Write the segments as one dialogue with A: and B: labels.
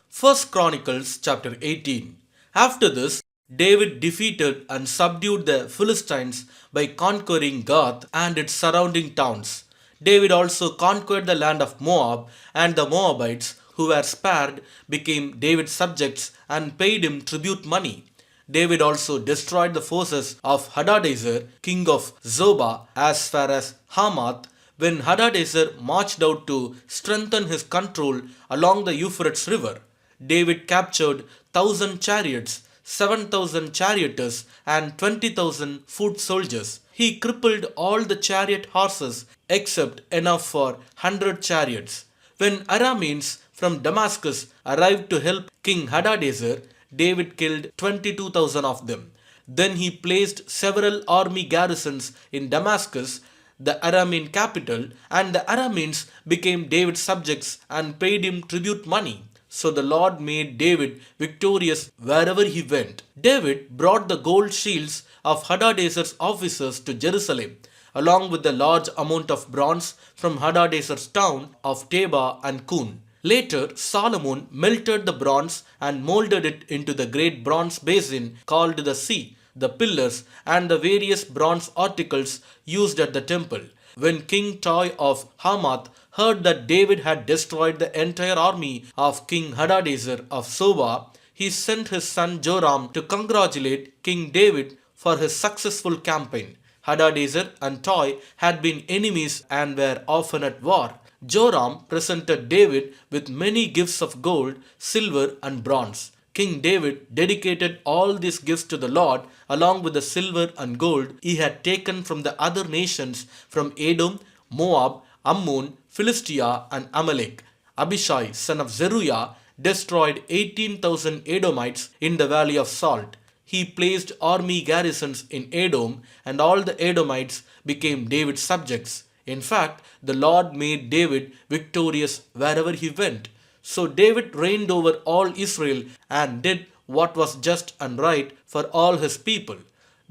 A: First Chronicles chapter 18. After this, David defeated and subdued the Philistines by conquering Gath and its surrounding towns. David also conquered the land of Moab, and the Moabites, who were spared, became David's subjects and paid him tribute money. David also destroyed the forces of Hadadezer, king of Zobah, as far as Hamath, when Hadadezer marched out to strengthen his control along the Euphrates River. David captured 1,000 chariots, 7,000 charioteers, and 20,000 foot soldiers. He crippled all the chariot horses except enough for 100 chariots. When Arameans from Damascus arrived to help King Hadadezer, David killed 22,000 of them. Then he placed several army garrisons in Damascus, the Aramean capital, and the Arameans became David's subjects and paid him tribute money. So the Lord made David victorious wherever he went. David brought the gold shields of Hadadezer's officers to Jerusalem, along with the large amount of bronze from Hadadezer's town of Teba and Kun. Later, Solomon melted the bronze and molded it into the great bronze basin called the sea, the pillars, and the various bronze articles used at the temple. When King Toi of Hamath heard that David had destroyed the entire army of King Hadadezer of Zobah, he sent his son Joram to congratulate King David for his successful campaign. Hadadezer and Toi had been enemies and were often at war. Joram presented David with many gifts of gold, silver, and bronze. King David dedicated all these gifts to the Lord along with the silver and gold he had taken from the other nations from Edom, Moab, Ammon, Philistia, and Amalek. Abishai, son of Zeruiah, destroyed 18,000 Edomites in the valley of Salt. He placed army garrisons in Edom, and all the Edomites became David's subjects. In fact, the Lord made David victorious wherever he went. So David reigned over all Israel and did what was just and right for all his people.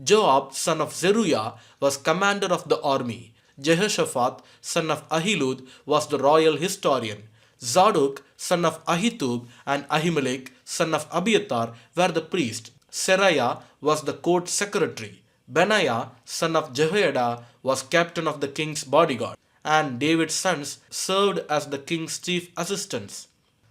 A: Joab, son of Zeruiah, was commander of the army. Jehoshaphat, son of Ahilud, was the royal historian. Zadok, son of Ahitub, and Ahimelech, son of Abiathar, were the priests. Seraiah was the court secretary. Benaiah, son of Jehoiada, was captain of the king's bodyguard, and David's sons served as the king's chief assistants.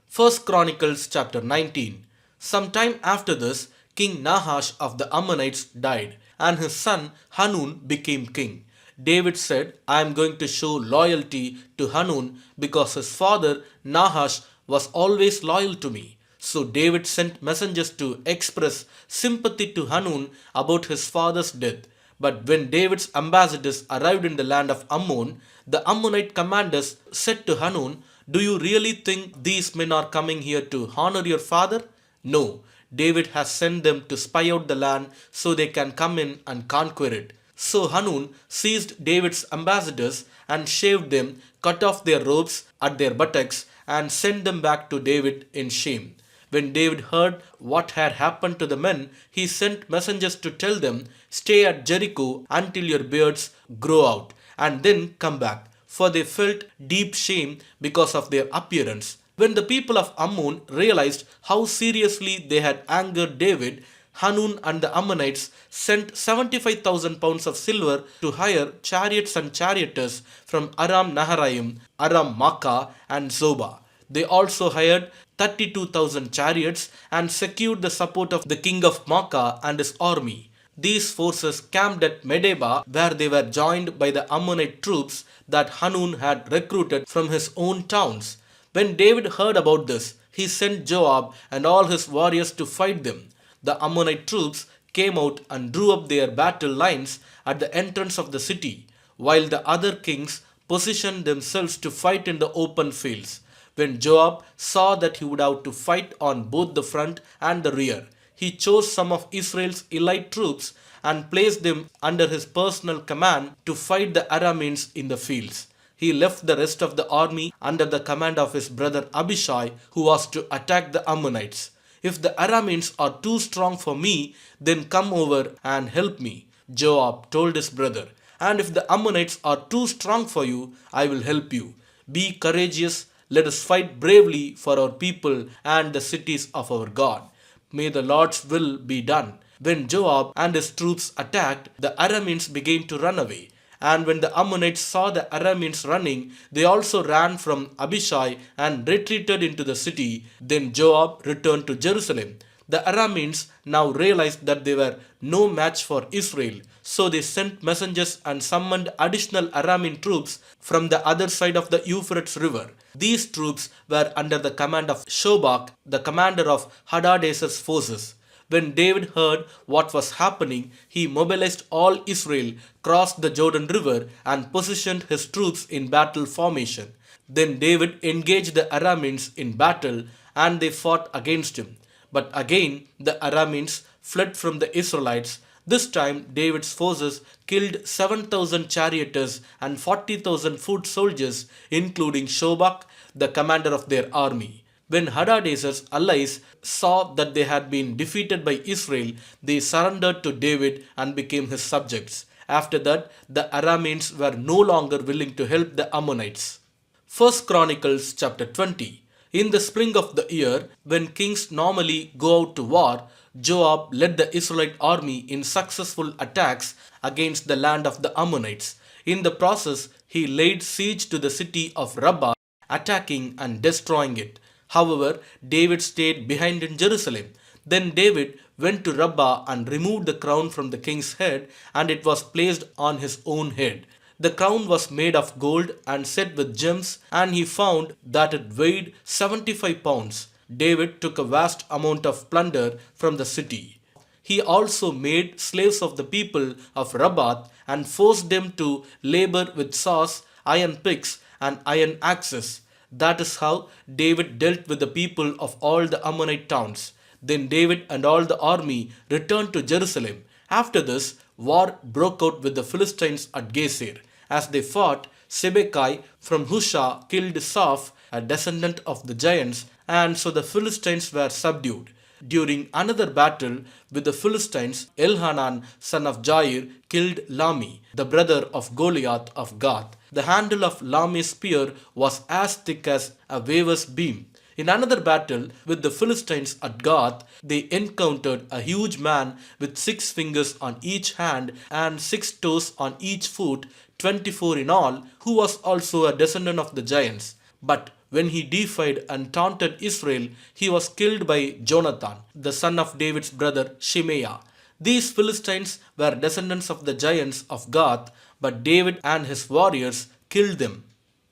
A: First Chronicles chapter 19. Sometime after this, King Nahash of the Ammonites died, and his son Hanun became king. David said, I am going to show loyalty to Hanun because his father Nahash was always loyal to me. So David sent messengers to express sympathy to Hanun about his father's death. But when David's ambassadors arrived in the land of Ammon, the Ammonite commanders said to Hanun, Do you really think these men are coming here to honor your father? No, David has sent them to spy out the land so they can come in and conquer it. So Hanun seized David's ambassadors and shaved them, cut off their robes at their buttocks, and sent them back to David in shame. When David heard what had happened to the men, he sent messengers to tell them, Stay at Jericho until your beards grow out, and then come back. For they felt deep shame because of their appearance. When the people of Ammon realized how seriously they had angered David, Hanun and the Ammonites sent 75,000 pounds of silver to hire chariots and charioteers from Aram Naharaim, Aram Makkah, and Zobah. They also hired 32,000 chariots and secured the support of the king of Makkah and his army. These forces camped at Medeba, where they were joined by the Ammonite troops that Hanun had recruited from his own towns. When David heard about this, he sent Joab and all his warriors to fight them. The Ammonite troops came out and drew up their battle lines at the entrance of the city, while the other kings positioned themselves to fight in the open fields. When Joab saw that he would have to fight on both the front and the rear, he chose some of Israel's elite troops and placed them under his personal command to fight the Arameans in the fields. He left the rest of the army under the command of his brother Abishai, who was to attack the Ammonites. If the Arameans are too strong for me, then come over and help me, Joab told his brother. And if the Ammonites are too strong for you, I will help you. Be courageous, Let us fight bravely for our people and the cities of our God. May the Lord's will be done. When Joab and his troops attacked, the Arameans began to run away. And when the Ammonites saw the Arameans running, they also ran from Abishai and retreated into the city. Then Joab returned to Jerusalem. The Arameans now realized that they were no match for Israel, so they sent messengers and summoned additional Aramean troops from the other side of the Euphrates River. These troops were under the command of Shobach, the commander of Hadadezer's forces. When David heard what was happening, he mobilized all Israel, crossed the Jordan River, and positioned his troops in battle formation. Then David engaged the Arameans in battle, and they fought against him. But again the Arameans fled from the Israelites. This time David's forces killed 7,000 charioteers and 40,000 foot soldiers, including Shobach, the commander of their army. When Hadadezer's allies saw that they had been defeated by Israel, they surrendered to David and became his subjects. After that, the Arameans were no longer willing to help the Ammonites. First Chronicles chapter 20. In the spring of the year, when kings normally go out to war, Joab led the Israelite army in successful attacks against the land of the Ammonites. In the process, he laid siege to the city of Rabbah, attacking and destroying it. However, David stayed behind in Jerusalem. Then David went to Rabbah and removed the crown from the king's head, and it was placed on his own head. The crown was made of gold and set with gems, and he found that it weighed 75 pounds. David took a vast amount of plunder from the city. He also made slaves of the people of Rabbah and forced them to labor with saws, iron picks, and iron axes. That is how David dealt with the people of all the Ammonite towns. Then David and all the army returned to Jerusalem. After this, war broke out with the Philistines at Gezer. As they fought, Sibbecai from Husha killed Saph, a descendant of the giants, and so the Philistines were subdued. During another battle with the Philistines, Elhanan, son of Jair, killed Lami, the brother of Goliath of Gath. The handle of Lami's spear was as thick as a weaver's beam. In another battle with the Philistines at Gath, they encountered a huge man with 6 fingers on each hand and 6 toes on each foot, 24 in all, who was also a descendant of the giants. But when he defied and taunted Israel, he was killed by Jonathan, the son of David's brother Shimea. These Philistines were descendants of the giants of Gath, but David and his warriors killed them.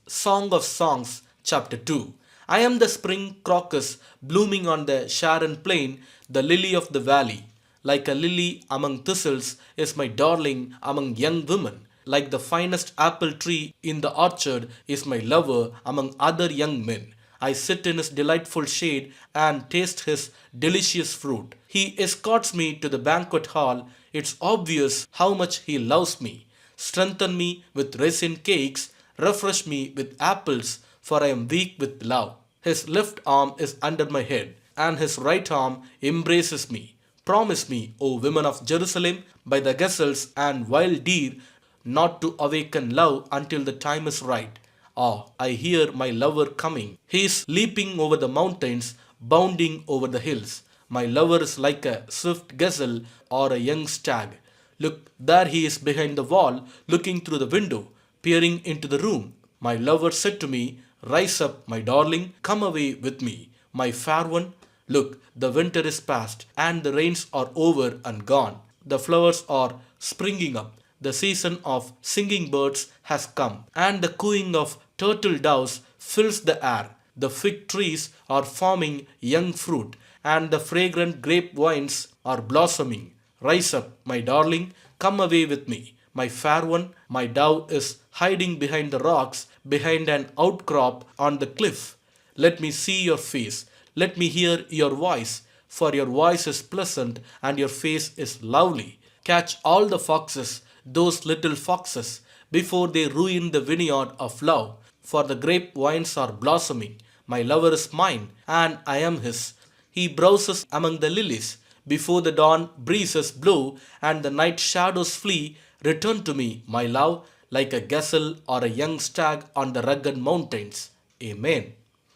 A: Song of Songs, chapter 2. I am the spring crocus blooming on the Sharon plain, the lily of the valley. Like a lily among thistles is my darling among young women. Like the finest apple tree in the orchard is my lover among other young men. I sit in his delightful shade and taste his delicious fruit. He escorts me to the banquet hall. It's obvious how much he loves me. Strengthen me with resin cakes, refresh me with apples, for I am weak with love. His left arm is under my head, and his right arm embraces me. Promise me, O women of Jerusalem, by the gazelles and wild deer, not to awaken love until the time is right. Ah, I hear my lover coming. He is leaping over the mountains, bounding over the hills. My lover is like a swift gazelle or a young stag. Look, there he is behind the wall, looking through the window, peering into the room. My lover said to me, Rise up, my darling, come away with me, my fair one. Look, the winter is past, and the rains are over and gone. The flowers are springing up. The season of singing birds has come, and the cooing of turtle doves fills the air. The fig trees are forming young fruit, and the fragrant grape vines are blossoming. Rise up, my darling, come away with me. My fair one, my dove is hiding behind the rocks, behind an outcrop on the cliff. Let me see your face. Let me hear your voice, for your voice is pleasant and your face is lovely. Catch all the foxes, those little foxes, before they ruin the vineyard of love, for the grape vines are blossoming. My lover is mine, and I am his. He browses among the lilies. Before the dawn breezes blow and the night shadows flee, return to me, my love, like a gazelle or a young stag on the rugged mountains. Amen.